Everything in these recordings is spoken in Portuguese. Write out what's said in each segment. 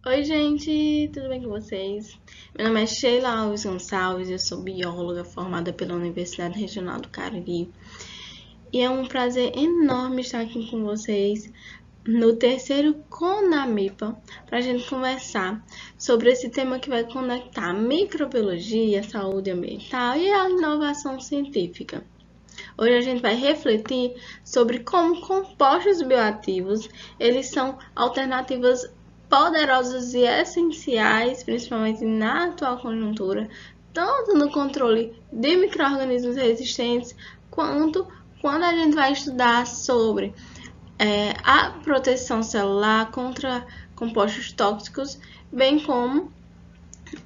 Oi, gente, tudo bem com vocês? Meu nome é Sheila Alves Gonçalves, eu sou bióloga formada pela Universidade Regional do Cariri e é um prazer enorme estar aqui com vocês no terceiro CONAMIPA para a gente conversar sobre esse tema que vai conectar a microbiologia, a saúde ambiental e a inovação científica. Hoje a gente vai refletir sobre como compostos bioativos, eles são alternativas poderosas e essenciais, principalmente na atual conjuntura, tanto no controle de micro-organismos resistentes, quanto quando a gente vai estudar sobre a proteção celular contra compostos tóxicos, bem como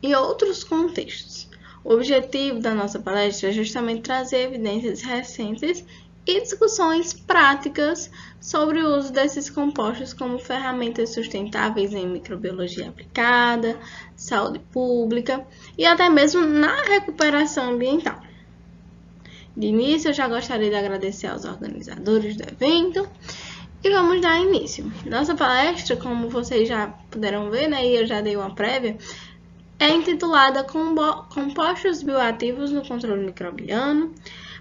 em outros contextos. O objetivo da nossa palestra é justamente trazer evidências recentes e discussões práticas sobre o uso desses compostos como ferramentas sustentáveis em microbiologia aplicada, saúde pública e até mesmo na recuperação ambiental. De início, eu já gostaria de agradecer aos organizadores do evento e vamos dar início. Nossa palestra, como vocês já puderam ver, né, e eu já dei uma prévia, é intitulada Compostos bioativos no controle microbiano,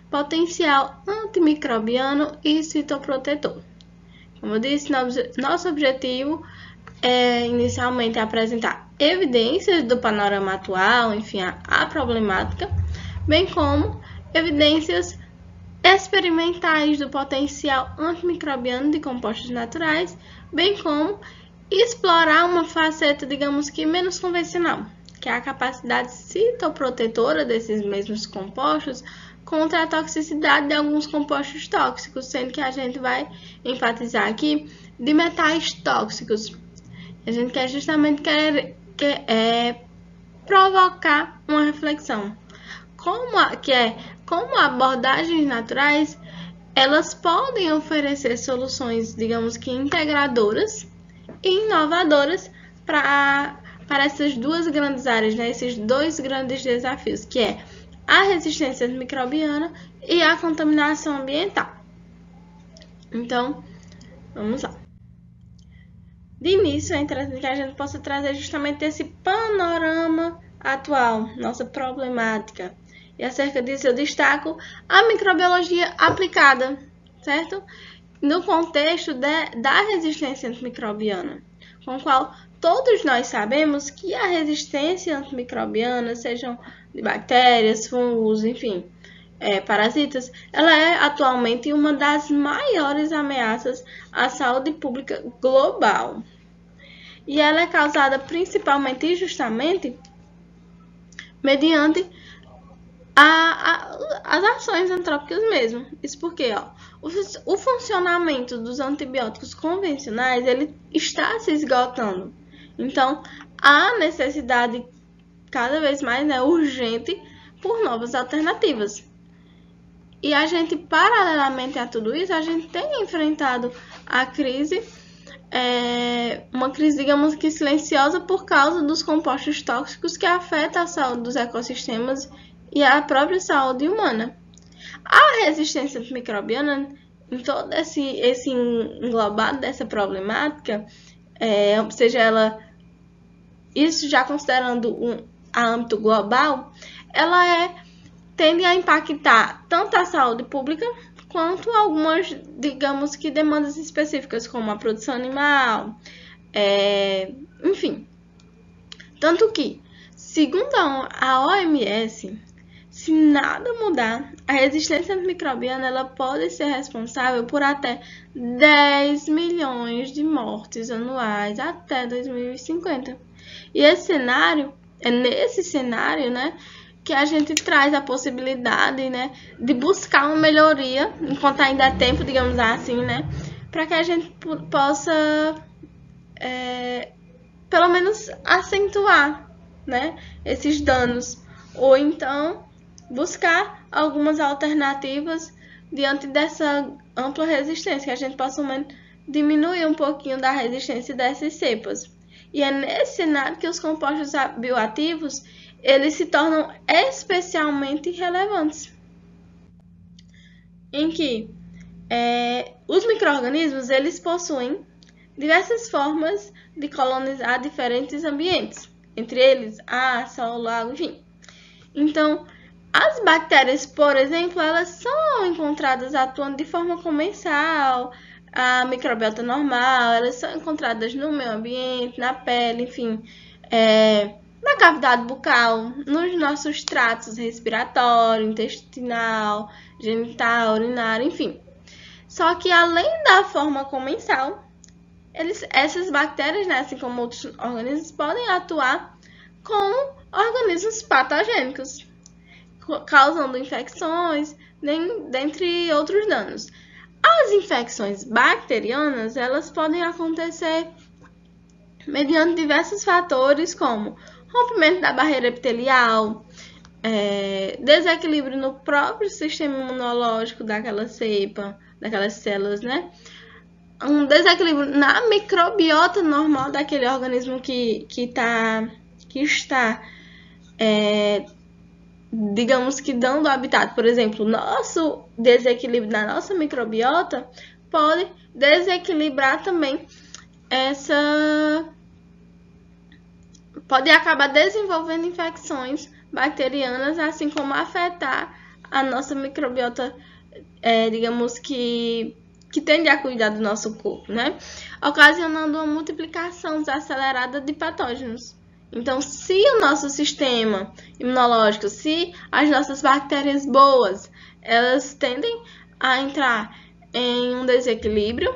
potencial antimicrobiano e citoprotetor. Como eu disse, nosso objetivo é inicialmente apresentar evidências do panorama atual, enfim, a problemática, bem como evidências experimentais do potencial antimicrobiano de compostos naturais, bem como explorar uma faceta, digamos que menos convencional, que é a capacidade citoprotetora desses mesmos compostos contra a toxicidade de alguns compostos tóxicos, sendo que a gente vai enfatizar aqui de metais tóxicos. A gente quer justamente provocar uma reflexão. Como abordagens naturais, elas podem oferecer soluções, digamos que integradoras e inovadoras para essas duas grandes áreas, né? Esses dois grandes desafios, que é a resistência microbiana e a contaminação ambiental. Então, vamos lá. De início, é interessante que a gente possa trazer justamente esse panorama atual, nossa problemática. E acerca disso eu destaco a microbiologia aplicada, certo? No contexto da resistência antimicrobiana, com o qual todos nós sabemos que a resistência antimicrobiana, sejam de bactérias, fungos, enfim, parasitas, ela é atualmente uma das maiores ameaças à saúde pública global. E ela é causada principalmente e justamente mediante as ações antrópicas mesmo. Isso porque o funcionamento dos antibióticos convencionais ele está se esgotando. Então, há necessidade cada vez mais urgente por novas alternativas. E a gente, paralelamente a tudo isso, a gente tem enfrentado a crise, uma crise, digamos que silenciosa, por causa dos compostos tóxicos que afetam a saúde dos ecossistemas e a própria saúde humana. A resistência antimicrobiana, em todo esse englobado dessa problemática, seja ela, isso já considerando a âmbito global, ela tende a impactar tanto a saúde pública quanto algumas, digamos que, demandas específicas, como a produção animal, enfim. Tanto que, segundo a OMS, se nada mudar, a resistência antimicrobiana ela pode ser responsável por até 10 milhões de mortes anuais até 2050. E esse cenário, é nesse cenário, né, que a gente traz a possibilidade, né, de buscar uma melhoria, enquanto ainda há tempo, digamos assim, né, para que a gente possa, pelo menos, acentuar, né, esses danos, ou então buscar algumas alternativas diante dessa ampla resistência, que a gente possa diminuir um pouquinho da resistência dessas cepas. E é nesse cenário que os compostos bioativos eles se tornam especialmente relevantes, em que os micro-organismos eles possuem diversas formas de colonizar diferentes ambientes, entre eles ar, sol, lago, enfim. Então, as bactérias, por exemplo, elas são encontradas atuando de forma comensal, a microbiota normal, elas são encontradas no meio ambiente, na pele, enfim, na cavidade bucal, nos nossos tratos respiratório, intestinal, genital, urinário, enfim. Só que além da forma comensal, essas bactérias, né, assim como outros organismos, podem atuar como organismos patogênicos, causando infecções, dentre outros danos. As infecções bacterianas, elas podem acontecer mediante diversos fatores, como rompimento da barreira epitelial, desequilíbrio no próprio sistema imunológico daquela cepa, daquelas células, né? Um desequilíbrio na microbiota normal daquele organismo que está, digamos que dando habitat. Por exemplo, nosso desequilíbrio na nossa microbiota pode desequilibrar também pode acabar desenvolvendo infecções bacterianas, assim como afetar a nossa microbiota, digamos que tende a cuidar do nosso corpo, né? Ocasionando uma multiplicação desacelerada de patógenos. Então, se o nosso sistema imunológico, se as nossas bactérias boas, elas tendem a entrar em um desequilíbrio,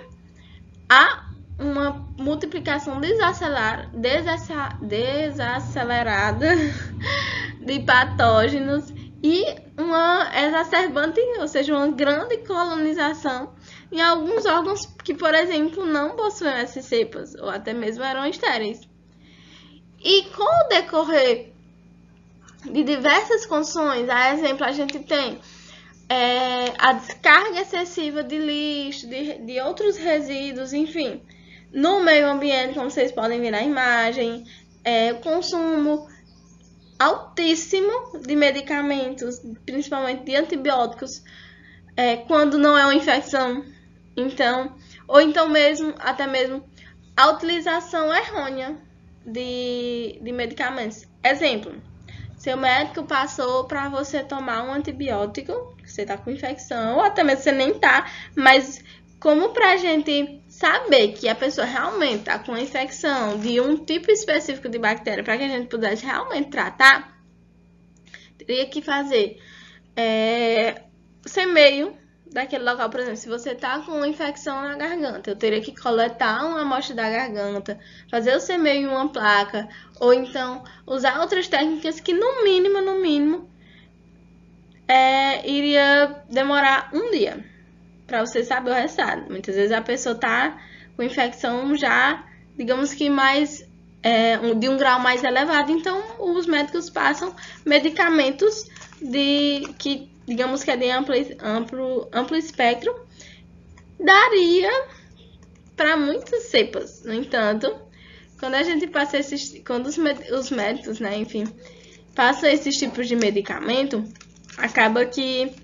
há uma multiplicação desacelerada de patógenos e uma exacerbante, ou seja, uma grande colonização em alguns órgãos que, por exemplo, não possuem essas cepas, ou até mesmo eram estéreis. E com o decorrer de diversas condições, a exemplo, a gente tem a descarga excessiva de lixo, de outros resíduos, enfim, no meio ambiente, como vocês podem ver na imagem, o consumo altíssimo de medicamentos, principalmente de antibióticos, quando não é uma infecção, então, ou então mesmo, até mesmo, a utilização errônea de medicamentos. Exemplo, seu médico passou para você tomar um antibiótico, você está com infecção, ou até mesmo você nem está, mas como para a gente saber que a pessoa realmente está com infecção de um tipo específico de bactéria, para que a gente pudesse realmente tratar, teria que fazer semeio daquele local. Por exemplo, se você está com infecção na garganta, eu teria que coletar uma amostra da garganta, fazer o semeio em uma placa, ou então usar outras técnicas que no mínimo, iria demorar um dia para você saber o resultado. Muitas vezes a pessoa está com infecção já, digamos que mais de um grau mais elevado, então os médicos passam medicamentos que, digamos que é de amplo espectro, daria para muitas cepas. No entanto, quando a gente passa quando os médicos, né, enfim, passam esses tipos de medicamento, acaba que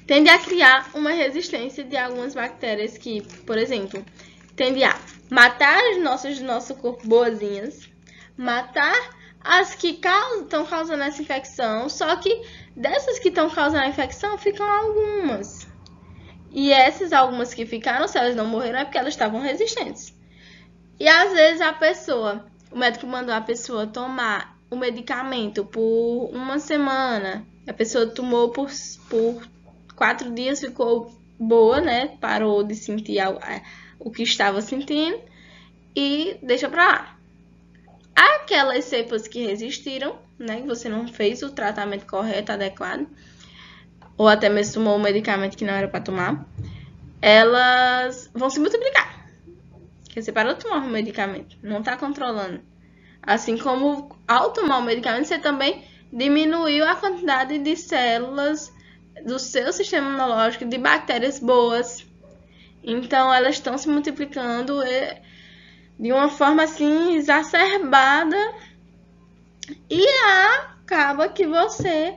tende a criar uma resistência de algumas bactérias que, por exemplo, tende a matar as do nosso corpo boazinhas, matar as que estão causando essa infecção, só que dessas que estão causando a infecção, ficam algumas. E essas algumas que ficaram, se elas não morreram, é porque elas estavam resistentes. E às vezes o médico mandou a pessoa tomar o medicamento por uma semana, a pessoa tomou por 4 dias, ficou boa, né? Parou de sentir o que estava sentindo e deixa pra lá. Aquelas cepas que resistiram, né? Que você não fez o tratamento correto, adequado, ou até mesmo tomou um medicamento que não era para tomar, elas vão se multiplicar. Porque você parou de tomar o medicamento, não está controlando. Assim como ao tomar o medicamento, você também diminuiu a quantidade de células do seu sistema imunológico, de bactérias boas. Então, elas estão se multiplicando de uma forma assim exacerbada e acaba que você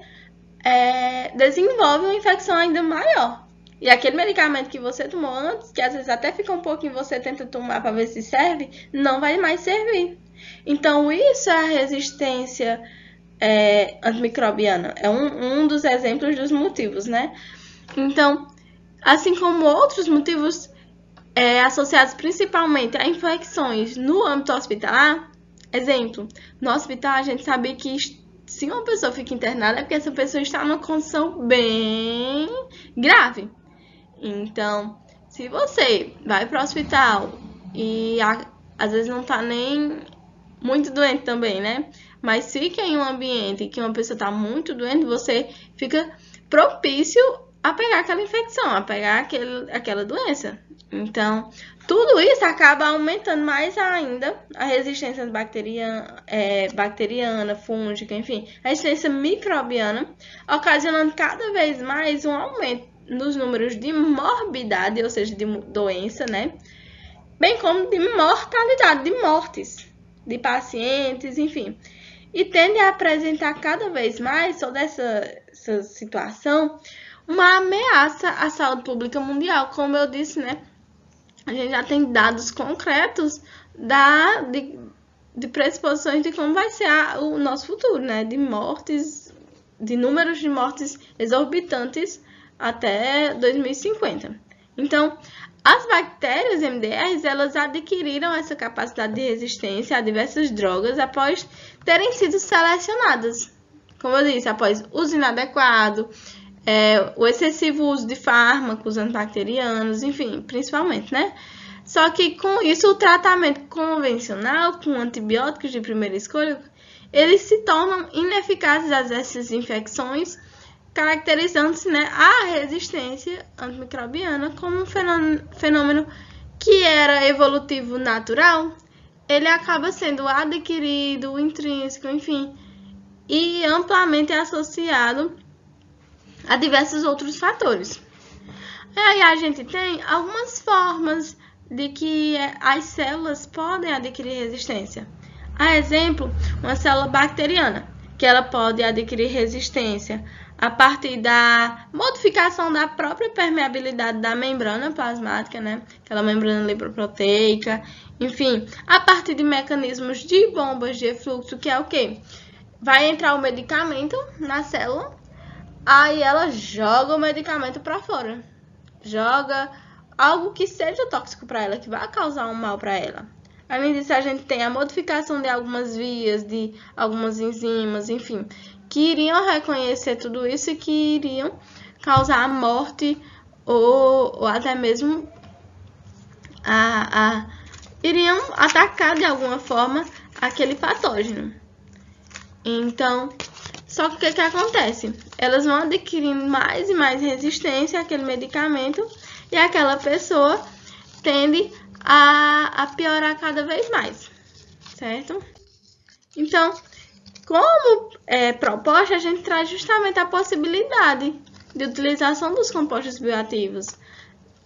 desenvolve uma infecção ainda maior. E aquele medicamento que você tomou antes, que às vezes até fica um pouquinho, você tenta tomar para ver se serve, não vai mais servir. Então, isso é a resistência antimicrobiana. É um dos exemplos dos motivos, né? Então, assim como outros motivos associados principalmente a infecções no âmbito hospitalar, exemplo, no hospital a gente sabe que se uma pessoa fica internada é porque essa pessoa está numa condição bem grave. Então, se você vai para o hospital e às vezes não está nem muito doente também, né? Mas fica em um ambiente que uma pessoa está muito doente, você fica propício a pegar aquela infecção, a pegar aquela doença. Então, tudo isso acaba aumentando mais ainda a resistência bacteriana, fúngica, enfim, a resistência microbiana, ocasionando cada vez mais um aumento nos números de morbidade, ou seja, de doença, né? Bem como de mortalidade, de mortes de pacientes, enfim. E tende a apresentar cada vez mais toda essa situação uma ameaça à saúde pública mundial. Como eu disse, né? A gente já tem dados concretos de predisposições de como vai ser o nosso futuro, né? De mortes, de números de mortes exorbitantes até 2050. Então, as bactérias MDRs, elas adquiriram essa capacidade de resistência a diversas drogas após terem sido selecionadas. Como eu disse, após uso inadequado, o excessivo uso de fármacos antibacterianos, enfim, principalmente, né? Só que com isso, o tratamento convencional, com antibióticos de primeira escolha, eles se tornam ineficazes a essas infecções, caracterizando-se, né, a resistência antimicrobiana como um fenômeno que era evolutivo natural, ele acaba sendo adquirido, intrínseco, enfim, e amplamente associado a diversos outros fatores. E aí a gente tem algumas formas de que as células podem adquirir resistência. A exemplo, uma célula bacteriana, que ela pode adquirir resistência a partir da modificação da própria permeabilidade da membrana plasmática, né? Aquela membrana lipoproteica, enfim, a partir de mecanismos de bombas de efluxo, que é o quê? Vai entrar o medicamento na célula, aí ela joga o medicamento para fora, joga algo que seja tóxico para ela, que vai causar um mal para ela. Além disso, a gente tem a modificação de algumas vias, de algumas enzimas, enfim, que iriam reconhecer tudo isso e que iriam causar a morte ou até mesmo iriam atacar de alguma forma aquele patógeno. Então, só que o que acontece? Elas vão adquirindo mais e mais resistência àquele medicamento e aquela pessoa tende a piorar cada vez mais, certo? Então, como proposta, a gente traz justamente a possibilidade de utilização dos compostos bioativos.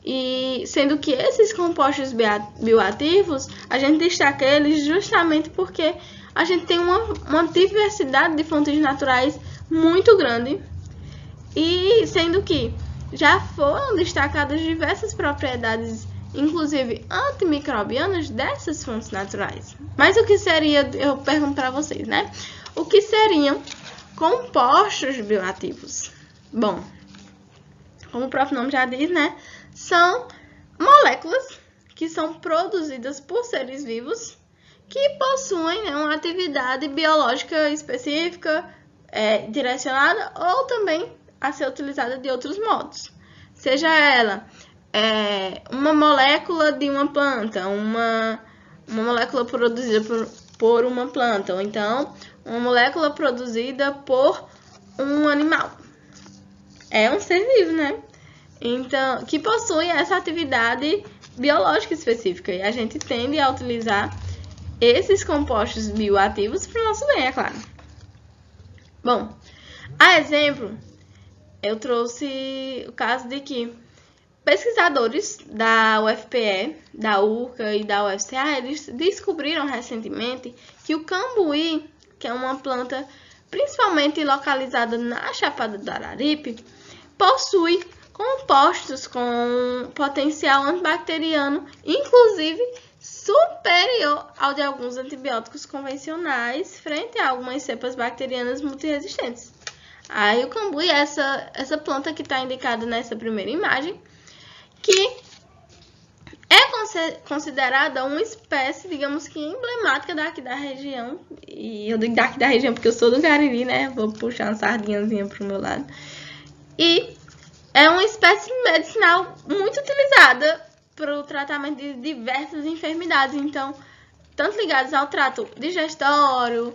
E sendo que esses compostos bioativos, a gente destaca eles justamente porque a gente tem uma diversidade de fontes naturais muito grande e sendo que já foram destacadas diversas propriedades, inclusive antimicrobianas, dessas fontes naturais. Mas o que seria, eu pergunto para vocês, né? O que seriam compostos bioativos? Bom, como o próprio nome já diz, né? São moléculas que são produzidas por seres vivos que possuem, né, uma atividade biológica específica, direcionada ou também a ser utilizada de outros modos. Seja ela uma molécula de uma planta, uma molécula produzida por uma planta, ou então uma molécula produzida por um animal. É um ser vivo, né? Então, que possui essa atividade biológica específica. E a gente tende a utilizar esses compostos bioativos para o nosso bem, é claro. Bom, a exemplo, eu trouxe o caso de que pesquisadores da UFPE, da URCA e da UFCA, eles descobriram recentemente que o cambuí, que é uma planta principalmente localizada na Chapada do Araripe, possui compostos com potencial antibacteriano, inclusive superior ao de alguns antibióticos convencionais frente a algumas cepas bacterianas multiresistentes. Aí o cambuí é essa planta que está indicada nessa primeira imagem, que é considerada uma espécie, digamos que emblemática daqui da região. E eu digo daqui da região porque eu sou do Cariri, né? Vou puxar uma sardinhazinha pro meu lado. E é uma espécie medicinal muito utilizada para o tratamento de diversas enfermidades. Então, tanto ligadas ao trato digestório,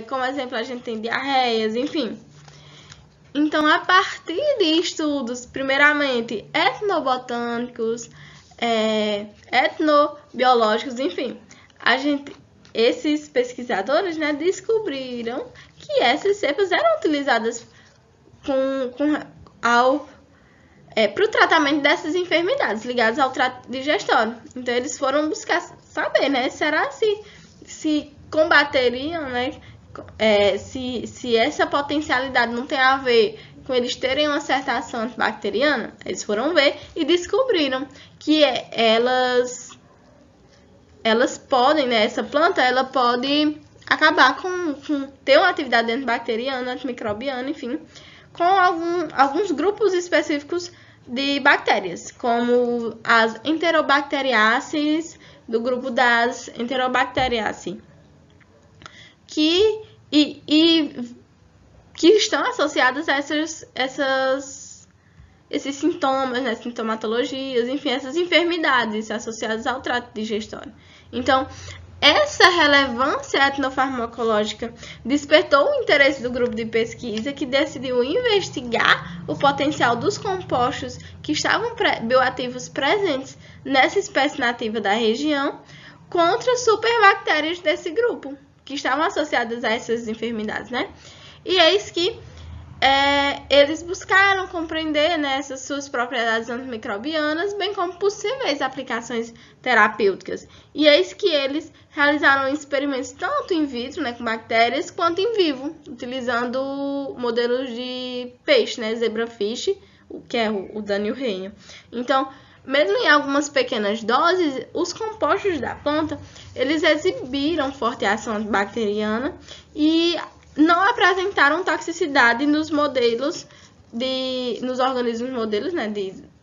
como exemplo a gente tem diarreias, enfim. Então, a partir de estudos, primeiramente, etnobotânicos, etnobiológicos, enfim, esses pesquisadores, né, descobriram que essas cepas eram utilizadas para o tratamento dessas enfermidades ligadas ao trato digestório. Então, eles foram buscar saber, né, será se combateriam, né, se essa potencialidade não tem a ver com eles terem uma certa ação antibacteriana. Eles foram ver e descobriram que elas podem, né, essa planta, ela pode acabar ter uma atividade antibacteriana, antimicrobiana, enfim, com alguns grupos específicos de bactérias, como as Enterobacteriaceae, do grupo das Enterobacteriaceae, que estão associadas a esses sintomas, né, sintomatologias, enfim, essas enfermidades associadas ao trato digestório. Então, essa relevância etnofarmacológica despertou o interesse do grupo de pesquisa, que decidiu investigar o potencial dos compostos que estavam bioativos presentes nessa espécie nativa da região contra superbactérias desse grupo, que estavam associadas a essas enfermidades, né? E eis que eles buscaram compreender, né, essas suas propriedades antimicrobianas, bem como possíveis aplicações terapêuticas. E eis que eles realizaram experimentos tanto in vitro, né, com bactérias, quanto em vivo, utilizando modelos de peixe, né, zebrafish, que é o Daniel Reino. Então, mesmo em algumas pequenas doses, os compostos da planta, eles exibiram forte ação antibacteriana e não apresentaram toxicidade nos modelos nos organismos modelos, né,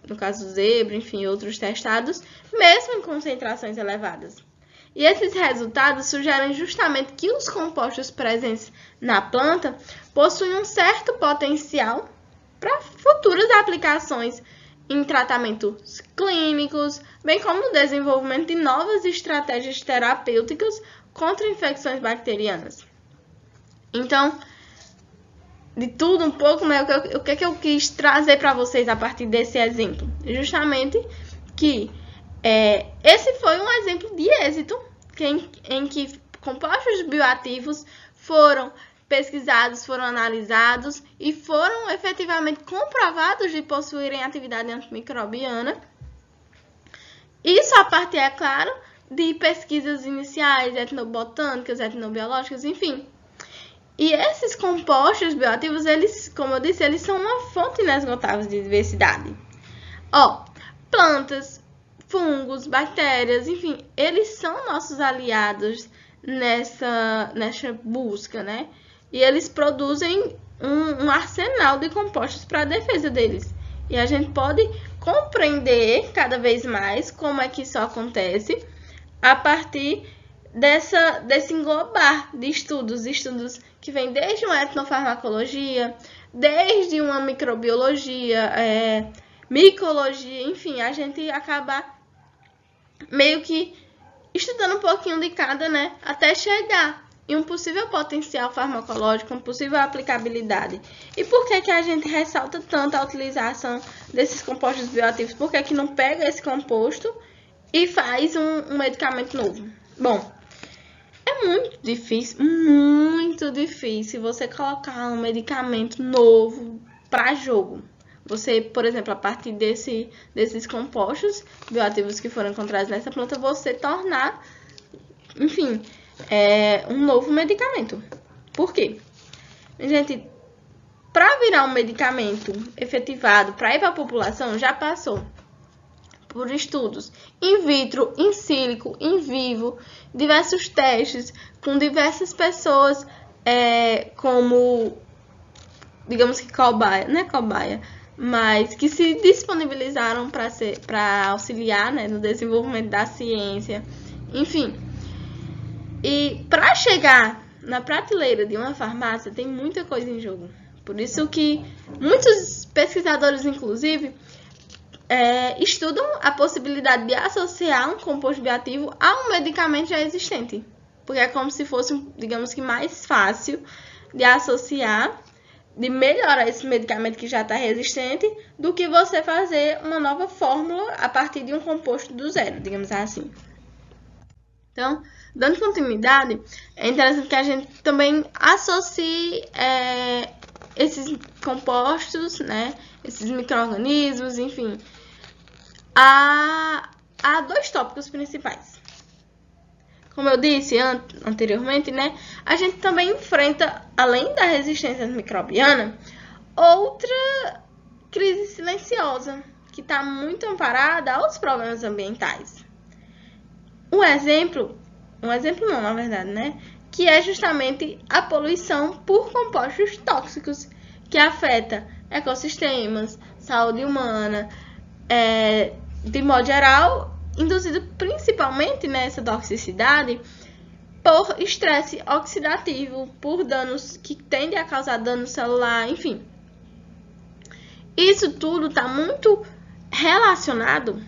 no caso zebra, enfim, outros testados, mesmo em concentrações elevadas. E esses resultados sugerem justamente que os compostos presentes na planta possuem um certo potencial para futuras aplicações em tratamentos clínicos, bem como no desenvolvimento de novas estratégias terapêuticas contra infecções bacterianas. Então, de tudo um pouco, né, o que eu quis trazer para vocês a partir desse exemplo? Justamente que esse foi um exemplo de êxito em que compostos bioativos foram pesquisados, foram analisados e foram efetivamente comprovados de possuírem atividade antimicrobiana. Isso a partir, é claro, de pesquisas iniciais, etnobotânicas, etnobiológicas, enfim. E esses compostos bioativos, eles, como eu disse, eles são uma fonte inesgotável de diversidade. Plantas, fungos, bactérias, enfim, eles são nossos aliados nessa busca, né? E eles produzem um arsenal de compostos para a defesa deles. E a gente pode compreender cada vez mais como é que isso acontece a partir desse englobar de estudos que vêm desde uma etnofarmacologia, desde uma microbiologia, micologia, enfim, a gente acaba meio que estudando um pouquinho de cada, né, até chegar em um possível potencial farmacológico, uma possível aplicabilidade. E por que a gente ressalta tanto a utilização desses compostos bioativos? Por que não pega esse composto e faz um medicamento novo? Bom, é muito difícil você colocar um medicamento novo para jogo. Você, por exemplo, a partir desses compostos bioativos que foram encontrados nessa planta, você tornar, enfim, um novo medicamento. Por quê? Gente, para virar um medicamento efetivado para ir para a população, já passou por estudos in vitro, in silico, in vivo, diversos testes com diversas pessoas como, digamos que cobaia, não é cobaia, mas que se disponibilizaram para auxiliar, né, no desenvolvimento da ciência, enfim. E para chegar na prateleira de uma farmácia tem muita coisa em jogo. Por isso que muitos pesquisadores, inclusive, estudam a possibilidade de associar um composto bioativo a um medicamento já existente. Porque é como se fosse, digamos que, mais fácil de associar, de melhorar esse medicamento que já está resistente, do que você fazer uma nova fórmula a partir de um composto do zero, digamos assim. Então, dando continuidade, é interessante que a gente também associe esses compostos, né, esses micro-organismos, enfim, a dois tópicos principais. Como eu disse anteriormente, né, a gente também enfrenta, além da resistência microbiana, outra crise silenciosa, que está muito amparada aos problemas ambientais. Um exemplo não, na verdade, né, que é justamente a poluição por compostos tóxicos, que afeta ecossistemas, saúde humana, de modo geral, induzido principalmente nessa toxicidade por estresse oxidativo, por danos que tendem a causar dano celular, enfim. Isso tudo está muito relacionado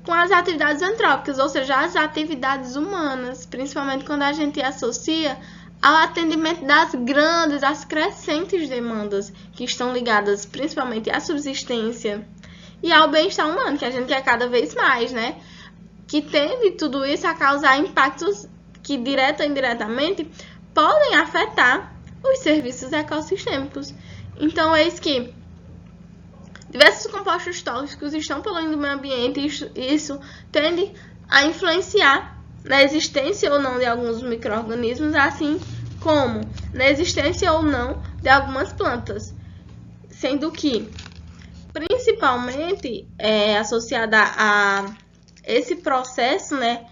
com as atividades antrópicas, ou seja, as atividades humanas, principalmente quando a gente associa ao atendimento das grandes, as crescentes demandas que estão ligadas principalmente à subsistência e ao bem-estar humano, que a gente quer cada vez mais, né? Que tende tudo isso a causar impactos que, direta ou indiretamente, podem afetar os serviços ecossistêmicos. Então, eis que diversos compostos tóxicos estão poluindo o meio ambiente e isso tende a influenciar na existência ou não de alguns micro-organismos, assim como na existência ou não de algumas plantas, sendo que principalmente associada a esse processo, né,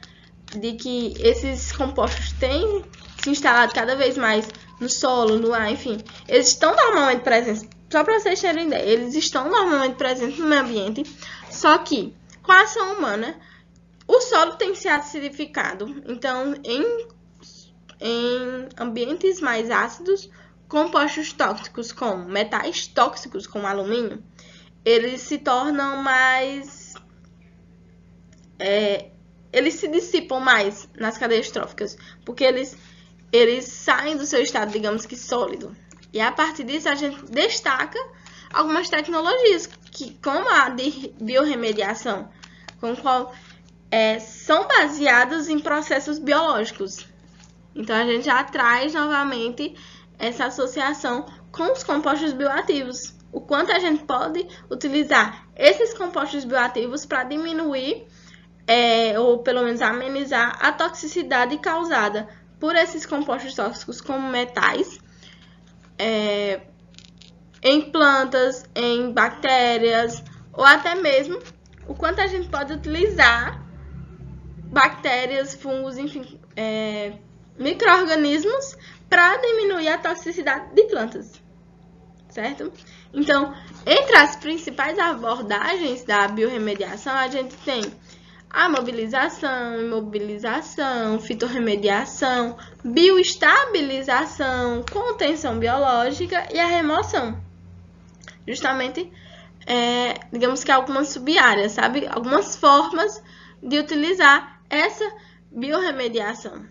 de que esses compostos têm se instalado cada vez mais no solo, no ar, enfim, eles estão normalmente presentes. Só para vocês terem ideia, eles estão normalmente presentes no meio ambiente, só que com a ação humana, o solo tem se acidificado. Então, em ambientes mais ácidos, compostos tóxicos como metais tóxicos como alumínio, eles se tornam mais... eles se dissipam mais nas cadeias tróficas, porque eles saem do seu estado, digamos que sólido. E a partir disso a gente destaca algumas tecnologias, como a de biorremediação, com qual são baseadas em processos biológicos. Então a gente já traz novamente essa associação com os compostos bioativos. O quanto a gente pode utilizar esses compostos bioativos para diminuir ou pelo menos amenizar a toxicidade causada por esses compostos tóxicos como metais, em plantas, em bactérias, ou até mesmo o quanto a gente pode utilizar bactérias, fungos, enfim, micro-organismos para diminuir a toxicidade de plantas, certo? Então, entre as principais abordagens da biorremediação, a gente tem a mobilização, imobilização, fitorremediação, bioestabilização, contenção biológica e a remoção. Justamente, digamos que algumas sub-áreas, sabe? Algumas formas de utilizar essa biorremediação.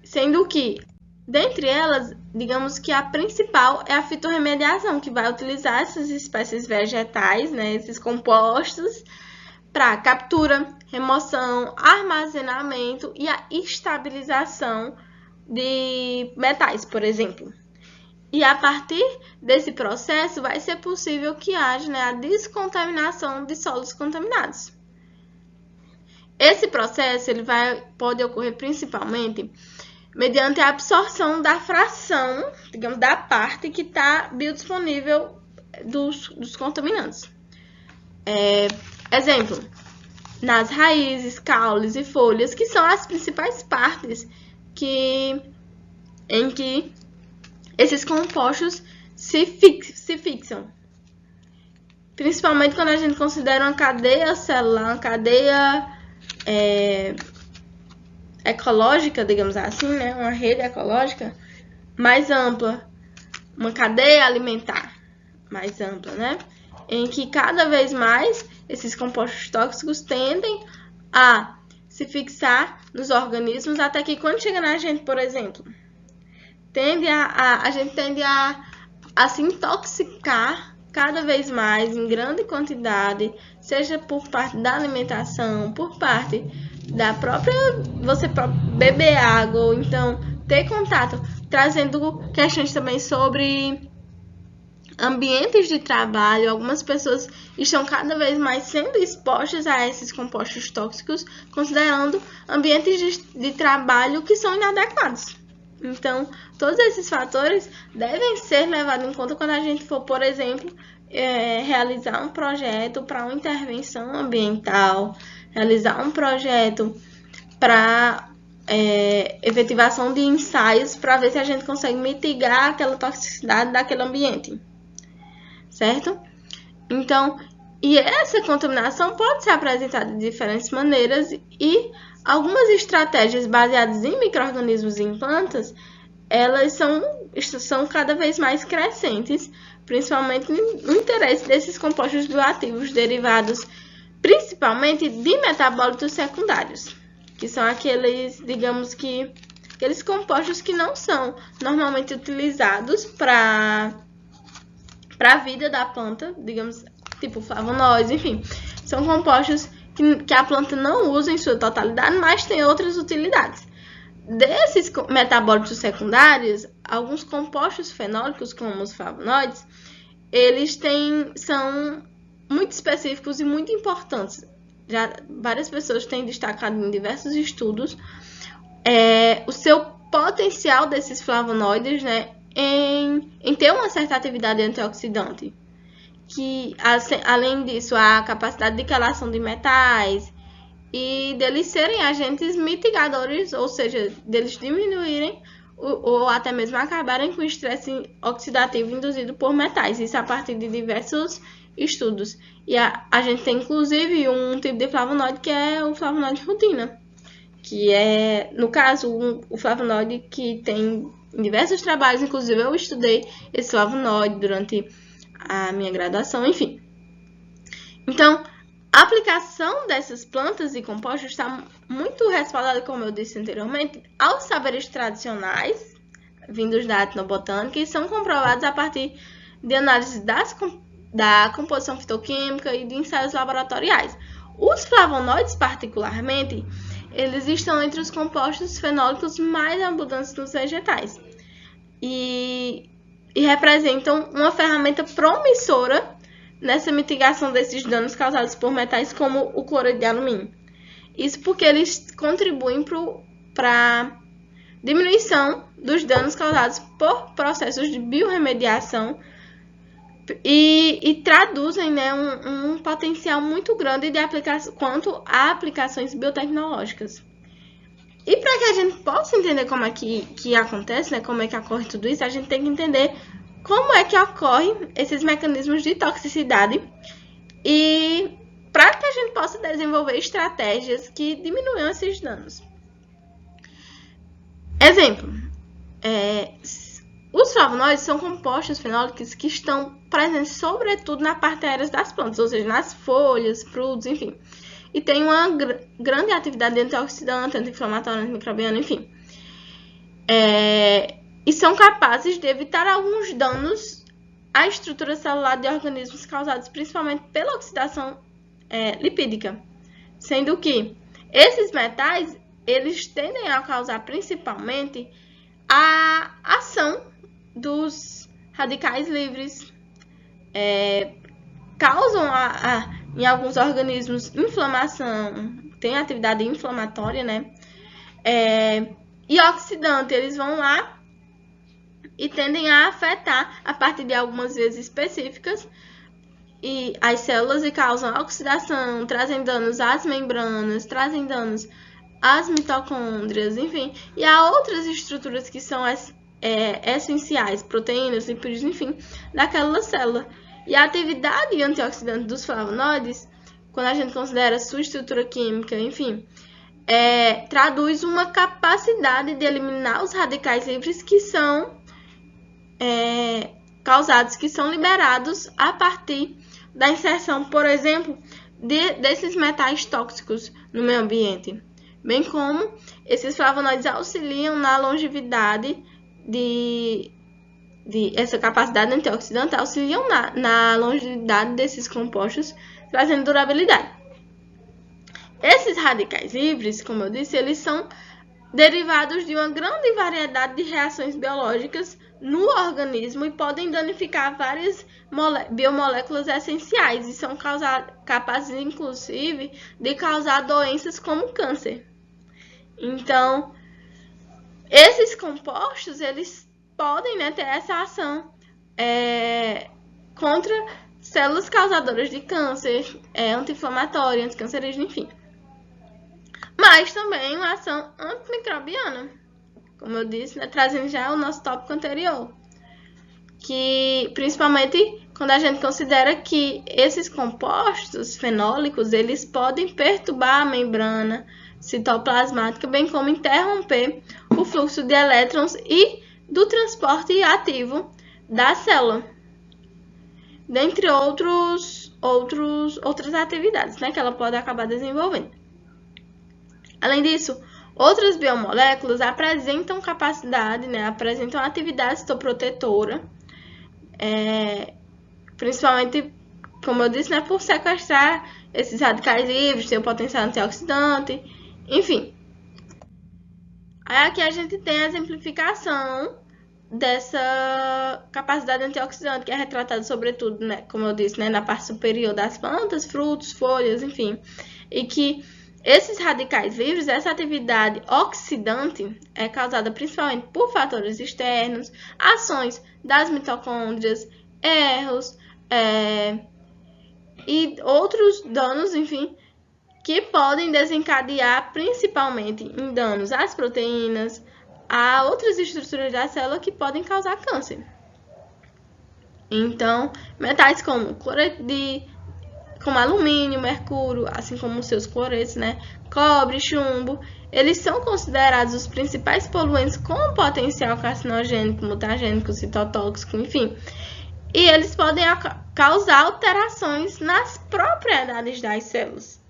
Sendo que, dentre elas, digamos que a principal é a fitorremediação, que vai utilizar essas espécies vegetais, né, esses compostos, para captura, remoção, armazenamento e a estabilização de metais, por exemplo. E a partir desse processo vai ser possível que haja, né, a descontaminação de solos contaminados. Esse processo pode ocorrer principalmente mediante a absorção da fração, digamos, da parte que está biodisponível dos contaminantes. Exemplo, nas raízes, caules e folhas, que são as principais partes em que esses compostos se fixam. Principalmente quando a gente considera uma cadeia celular, uma cadeia ecológica, digamos assim, né? Uma rede ecológica mais ampla, uma cadeia alimentar mais ampla, né? Em que cada vez mais esses compostos tóxicos tendem a se fixar nos organismos, até que quando chega na gente, por exemplo, a gente tende a se intoxicar cada vez mais em grande quantidade, seja por parte da alimentação, por parte da própria, você beber água, ou então ter contato, trazendo questões também sobre ambientes de trabalho. Algumas pessoas estão cada vez mais sendo expostas a esses compostos tóxicos, considerando ambientes de trabalho que são inadequados. Então, todos esses fatores devem ser levados em conta quando a gente for, por exemplo, realizar um projeto para uma intervenção ambiental, realizar um projeto para efetivação de ensaios para ver se a gente consegue mitigar aquela toxicidade daquele ambiente, certo? Então, e essa contaminação pode ser apresentada de diferentes maneiras e algumas estratégias baseadas em micro-organismos e em plantas, elas são cada vez mais crescentes, principalmente no interesse desses compostos bioativos derivados principalmente de metabólitos secundários, que são aqueles, digamos que, aqueles compostos que não são normalmente utilizados para a vida da planta, digamos, tipo flavonoides, enfim, são compostos que a planta não usa em sua totalidade, mas tem outras utilidades. Desses metabólitos secundários, alguns compostos fenólicos, como os flavonoides, eles são muito específicos e muito importantes. Já várias pessoas têm destacado em diversos estudos o seu potencial desses flavonoides, né, em ter uma certa atividade antioxidante. Que, além disso, a capacidade de quelação de metais e deles serem agentes mitigadores, ou seja, deles diminuírem ou até mesmo acabarem com o estresse oxidativo induzido por metais. Isso a partir de diversos estudos. E a gente tem, inclusive, um tipo de flavonoide que é o flavonoide rutina, que é, no caso, o flavonoide que tem em diversos trabalhos, inclusive eu estudei esse flavonoide durante a minha graduação, enfim. Então, a aplicação dessas plantas e compostos está muito respaldada, como eu disse anteriormente, aos saberes tradicionais, vindos da etnobotânica, e são comprovados a partir de análise da composição fitoquímica e de ensaios laboratoriais. Os flavonoides, particularmente, eles estão entre os compostos fenólicos mais abundantes nos vegetais e representam uma ferramenta promissora nessa mitigação desses danos causados por metais como o cloreto de alumínio. Isso porque eles contribuem para a diminuição dos danos causados por processos de biorremediação e traduzem, né, um potencial muito grande de quanto a aplicações biotecnológicas. E para que a gente possa entender como é que acontece, né, como é que ocorre tudo isso, a gente tem que entender como é que ocorrem esses mecanismos de toxicidade e para que a gente possa desenvolver estratégias que diminuam esses danos. Exemplo, os flavonoides são compostos fenólicos que estão presentes sobretudo na parte aérea das plantas, ou seja, nas folhas, frutos, enfim. E tem uma grande atividade antioxidante, anti-inflamatória, antimicrobiana, enfim. E são capazes de evitar alguns danos à estrutura celular de organismos causados principalmente pela oxidação lipídica. Sendo que esses metais, eles tendem a causar principalmente a ação dos radicais livres, causam em alguns organismos inflamação, tem atividade inflamatória, né? e oxidante, eles vão lá e tendem a afetar, a partir de algumas vezes específicas, e as células e causam oxidação, trazem danos às membranas, trazem danos às mitocôndrias, enfim, e há outras estruturas que são essenciais, proteínas, lipídios, enfim, daquela célula. E a atividade antioxidante dos flavonoides, quando a gente considera sua estrutura química, enfim, traduz uma capacidade de eliminar os radicais livres que são causados, que são liberados a partir da inserção, por exemplo, desses metais tóxicos no meio ambiente, bem como esses flavonoides auxiliam na longevidade essa capacidade antioxidante, auxiliam na longevidade desses compostos, trazendo durabilidade. Esses radicais livres, como eu disse, eles são derivados de uma grande variedade de reações biológicas no organismo e podem danificar várias biomoléculas essenciais e são capazes, inclusive, de causar doenças como câncer. Então, esses compostos, eles podem ter essa ação contra células causadoras de câncer, anti-inflamatória, anticancerígena, enfim. Mas também uma ação antimicrobiana, como eu disse, trazendo já o nosso tópico anterior, que principalmente quando a gente considera que esses compostos fenólicos, eles podem perturbar a membrana citoplasmática, bem como interromper o fluxo de elétrons e do transporte ativo da célula, dentre outras atividades, que ela pode acabar desenvolvendo. Além disso, outras biomoléculas apresentam capacidade, apresentam atividade citoprotetora, principalmente, como eu disse, por sequestrar esses radicais livres, ter o potencial antioxidante, enfim. Aí aqui a gente tem a exemplificação dessa capacidade antioxidante, que é retratada sobretudo, como eu disse, na parte superior das plantas, frutos, folhas, enfim, e que esses radicais livres, essa atividade oxidante é causada principalmente por fatores externos, ações das mitocôndrias, erros e outros danos, enfim, que podem desencadear principalmente em danos às proteínas, a outras estruturas da célula que podem causar câncer. Então, metais como como alumínio, mercúrio, assim como os seus cloretos, cobre, chumbo, eles são considerados os principais poluentes com potencial carcinogênico, mutagênico, citotóxico, enfim. E eles podem causar alterações nas propriedades das células.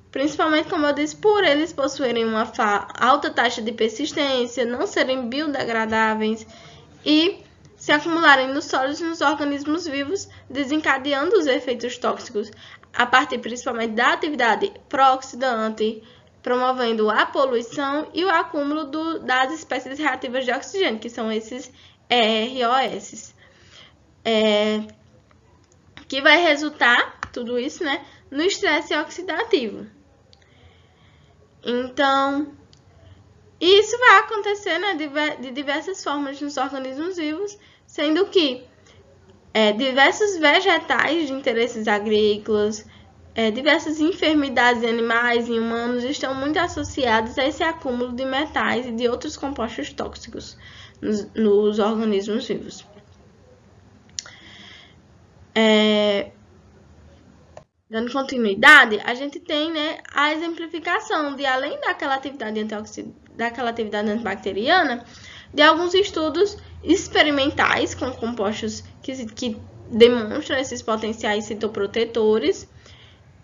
Principalmente, como eu disse, por eles possuírem uma alta taxa de persistência, não serem biodegradáveis e se acumularem nos sólidos e nos organismos vivos, desencadeando os efeitos tóxicos, a partir principalmente da atividade pró-oxidante, promovendo a poluição e o acúmulo das espécies reativas de oxigênio, que são esses ROS. Que vai resultar, tudo isso, no estresse oxidativo. Então, isso vai acontecer de diversas formas nos organismos vivos, sendo que diversos vegetais de interesses agrícolas, diversas enfermidades em animais e humanos estão muito associadas a esse acúmulo de metais e de outros compostos tóxicos nos organismos vivos. Dando continuidade, a gente tem a exemplificação de, além daquela atividade antibacteriana, de alguns estudos experimentais com compostos que demonstram esses potenciais citoprotetores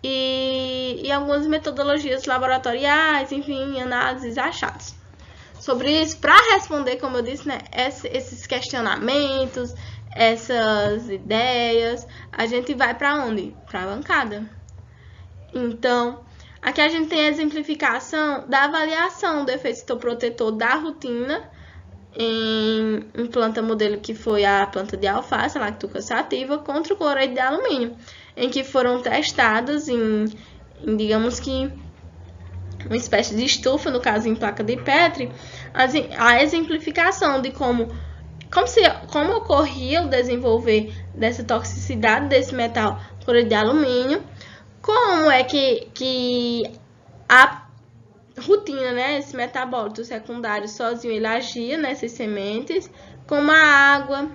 e algumas metodologias laboratoriais, enfim, análises achados. Sobre isso, para responder, como eu disse, esses questionamentos, essas ideias, a gente vai para onde? Para a bancada. Então, aqui a gente tem a exemplificação da avaliação do efeito citoprotetor da rutina em planta modelo, que foi a planta de alface, a lactuca sativa, contra o cloreto de alumínio, em que foram testados digamos que uma espécie de estufa, no caso em placa de Petri, a exemplificação de como ocorria o desenvolver dessa toxicidade desse metal cloreto de alumínio, como é que a rotina, né, esse metabólito secundário sozinho ele agia nessas sementes, como a água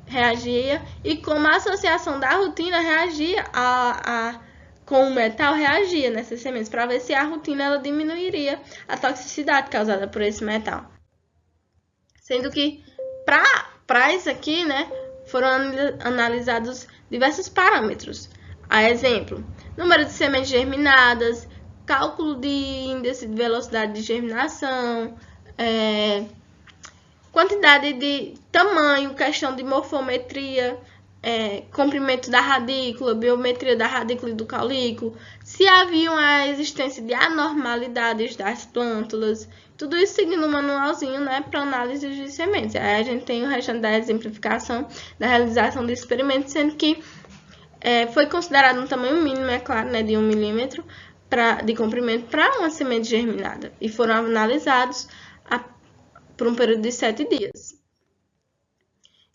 reagia e como a associação da rotina reagia com o metal reagia nessas sementes, para ver se a rotina ela diminuiria a toxicidade causada por esse metal. Sendo que para isso aqui, né, foram analisados diversos parâmetros. A exemplo, número de sementes germinadas, cálculo de índice de velocidade de germinação, quantidade de tamanho, questão de morfometria, comprimento da radícula, biometria da radícula e do caulículo, se havia a existência de anormalidades das plântulas, tudo isso seguindo um manualzinho, né, para análise de sementes. Aí a gente tem o restante da exemplificação da realização de experimentos, sendo que foi considerado um tamanho mínimo, é claro, né, de 1 milímetro de comprimento para uma semente germinada, e foram analisados por um período de 7 dias.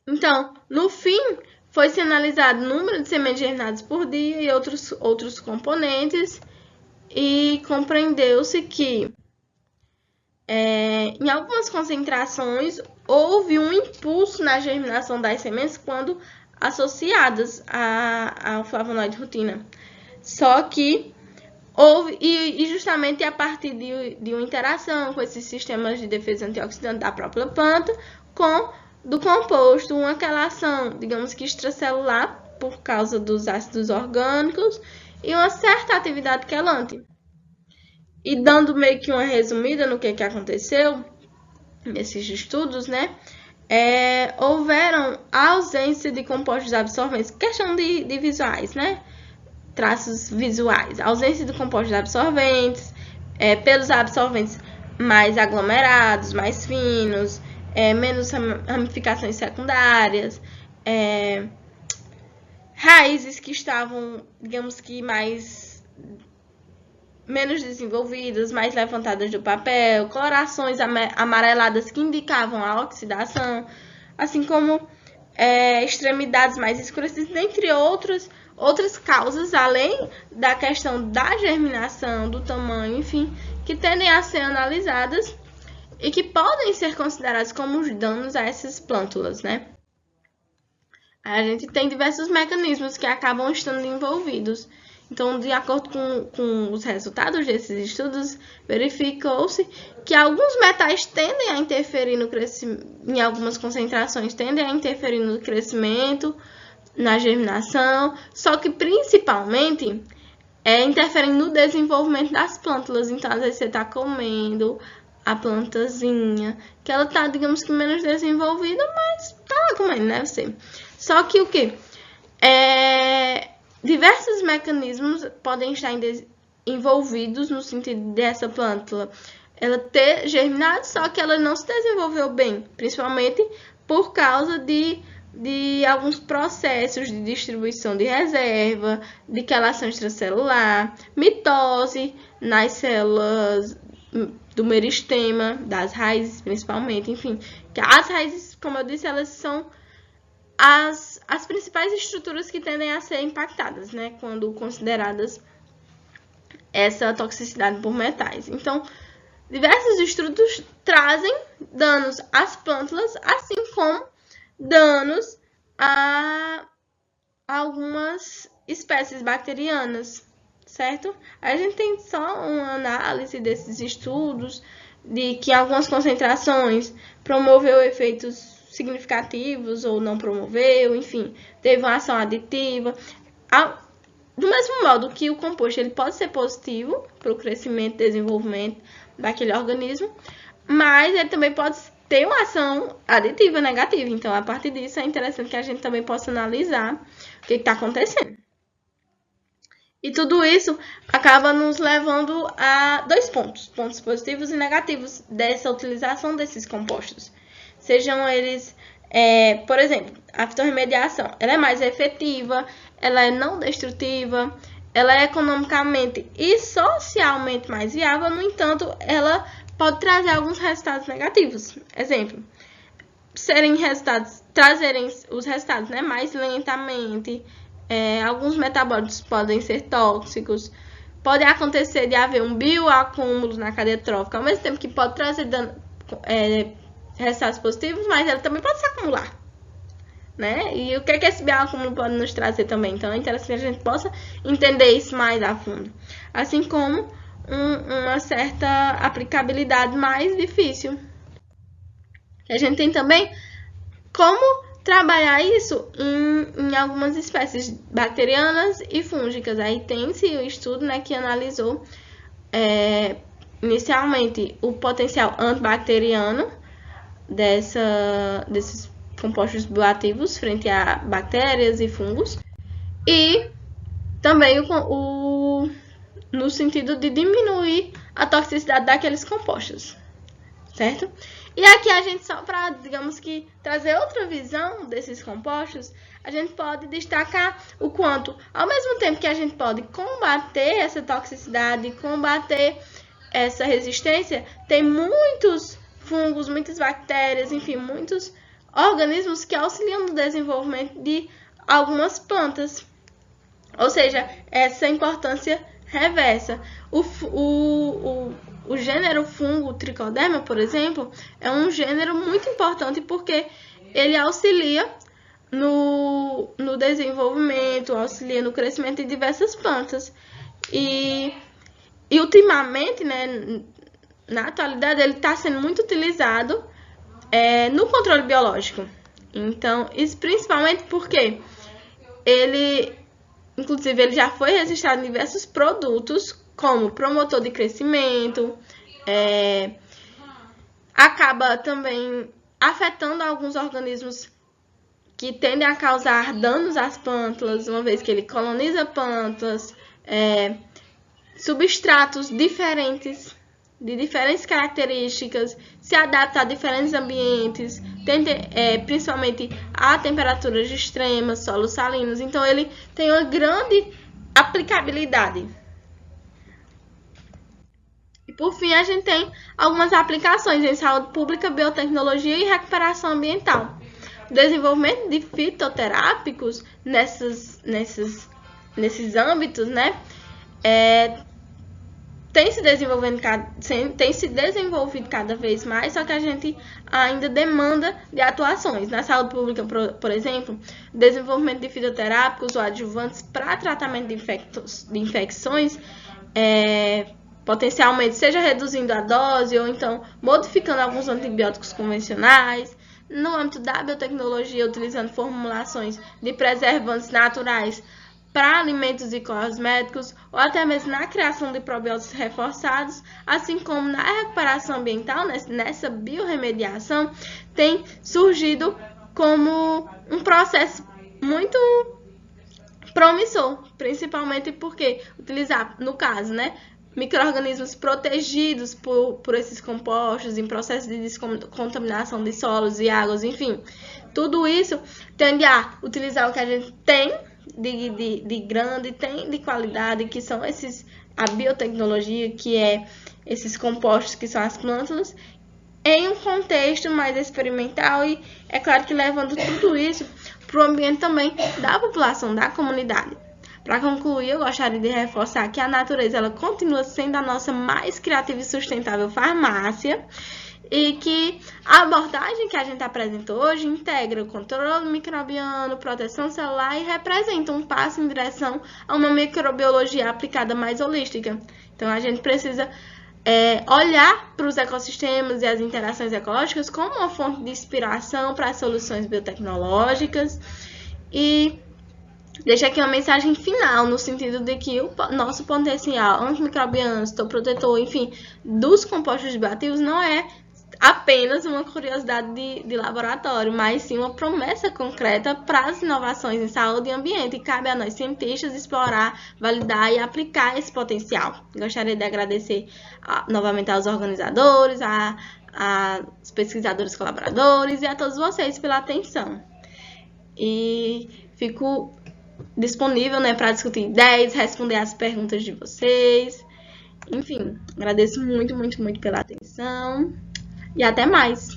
Então, no fim, foi-se analisado o número de sementes germinadas por dia e outros componentes, e compreendeu-se que em algumas concentrações houve um impulso na germinação das sementes quando associadas ao flavonoide rutina. Só que houve, e justamente a partir de uma interação com esses sistemas de defesa antioxidante da própria planta, do composto, uma quelação, digamos que extracelular, por causa dos ácidos orgânicos, e uma certa atividade quelante. E dando meio que uma resumida no que aconteceu nesses estudos, né? Houveram ausência de compostos absorventes, questão de visuais, né? Traços visuais, ausência de compostos absorventes, pelos absorventes mais aglomerados, mais finos, menos ramificações secundárias, raízes que estavam, digamos que menos desenvolvidas, mais levantadas do papel, colorações amareladas que indicavam a oxidação, assim como extremidades mais escurecidas, entre outras causas, além da questão da germinação, do tamanho, enfim, que tendem a ser analisadas e que podem ser consideradas como danos a essas plântulas, né? A gente tem diversos mecanismos que acabam estando envolvidos. Então, de acordo com os resultados desses estudos, verificou-se que alguns metais tendem a interferir no crescimento, em algumas concentrações tendem a interferir no crescimento, na germinação, só que principalmente interferem no desenvolvimento das plântulas. Então, às vezes você está comendo a plantazinha, que ela está, digamos que menos desenvolvida, mas está lá comendo, né, você? Só que o quê? Diversos mecanismos podem estar envolvidos no sentido dessa plântula ela ter germinado, só que ela não se desenvolveu bem, principalmente por causa de alguns processos de distribuição de reserva, de quelação extracelular, mitose nas células do meristema, das raízes principalmente, enfim. Que as raízes, como eu disse, elas são as principais estruturas que tendem a ser impactadas, né, quando consideradas essa toxicidade por metais. Então, diversos estudos trazem danos às plântulas, assim como danos a algumas espécies bacterianas, certo? A gente tem só uma análise desses estudos, de que algumas concentrações promoveu efeitos significativos ou não promoveu, enfim, teve uma ação aditiva. Do mesmo modo que o composto ele pode ser positivo para o crescimento e desenvolvimento daquele organismo, mas ele também pode ter uma ação aditiva negativa. Então, a partir disso, é interessante que a gente também possa analisar o que está acontecendo. E tudo isso acaba nos levando a 2 pontos positivos e negativos dessa utilização desses compostos. Sejam eles, por exemplo, a fitorremediação, ela é mais efetiva, ela é não destrutiva, ela é economicamente e socialmente mais viável, no entanto, ela pode trazer alguns resultados negativos. Exemplo, trazerem os resultados, né, mais lentamente, alguns metabólitos podem ser tóxicos, pode acontecer de haver um bioacúmulo na cadeia trófica, ao mesmo tempo que pode trazer resultados positivos, mas ela também pode se acumular, né? E o que é que esse bioacúmulo pode nos trazer também? Então é interessante que a gente possa entender isso mais a fundo, assim como uma certa aplicabilidade mais difícil. A gente tem também como trabalhar isso em algumas espécies bacterianas e fúngicas. Aí tem-se o estudo, né, que analisou inicialmente o potencial antibacteriano desses compostos bioativos frente a bactérias e fungos, e também no sentido de diminuir a toxicidade daqueles compostos, certo? E aqui a gente, só para, digamos que, trazer outra visão desses compostos, a gente pode destacar o quanto, ao mesmo tempo que a gente pode combater essa toxicidade, combater essa resistência, tem muitos fungos, muitas bactérias, enfim, muitos organismos que auxiliam no desenvolvimento de algumas plantas. Ou seja, essa importância reversa. O gênero fungo Trichoderma, por exemplo, é um gênero muito importante porque ele auxilia no desenvolvimento, auxilia no crescimento de diversas plantas. E ultimamente, né, na atualidade, ele está sendo muito utilizado no controle biológico. Então, isso principalmente porque inclusive, ele já foi registrado em diversos produtos, como promotor de crescimento, acaba também afetando alguns organismos que tendem a causar danos às plantas, uma vez que ele coloniza plantas, substratos diferentes, de diferentes características, se adapta a diferentes ambientes, principalmente a temperaturas extremas, solos salinos. Então, ele tem uma grande aplicabilidade. E, por fim, a gente tem algumas aplicações em saúde pública, biotecnologia e recuperação ambiental. O desenvolvimento de fitoterápicos nesses âmbitos, né, tem se desenvolvido cada vez mais, só que a gente ainda demanda de atuações. Na saúde pública, por exemplo, desenvolvimento de fitoterápicos ou adjuvantes para tratamento de infecções, potencialmente seja reduzindo a dose ou então modificando alguns antibióticos convencionais. No âmbito da biotecnologia, utilizando formulações de preservantes naturais para alimentos e cosméticos, ou até mesmo na criação de probióticos reforçados, assim como na recuperação ambiental, nessa biorremediação, tem surgido como um processo muito promissor, principalmente porque utilizar, no caso, né, micro-organismos protegidos por esses compostos em processo de descontaminação de solos e águas, enfim, tudo isso tende a utilizar o que a gente tem de grande, tem de qualidade, que são a biotecnologia, que é esses compostos que são as plantas, em um contexto mais experimental e, é claro que levando tudo isso para o ambiente também da população, da comunidade. Para concluir, eu gostaria de reforçar que a natureza ela continua sendo a nossa mais criativa e sustentável farmácia, e que a abordagem que a gente apresentou hoje integra o controle microbiano, proteção celular e representa um passo em direção a uma microbiologia aplicada mais holística. Então, a gente precisa olhar para os ecossistemas e as interações ecológicas como uma fonte de inspiração para as soluções biotecnológicas, e deixa aqui uma mensagem final, no sentido de que o nosso potencial antimicrobiano, protetor, enfim, dos compostos bioativos não é apenas uma curiosidade de laboratório, mas sim uma promessa concreta para as inovações em saúde e ambiente. E cabe a nós, cientistas, explorar, validar e aplicar esse potencial. Gostaria de agradecer novamente aos organizadores, aos pesquisadores colaboradores e a todos vocês pela atenção. E fico disponível, né, para discutir ideias, responder as perguntas de vocês. Enfim, agradeço muito, muito, muito pela atenção e até mais!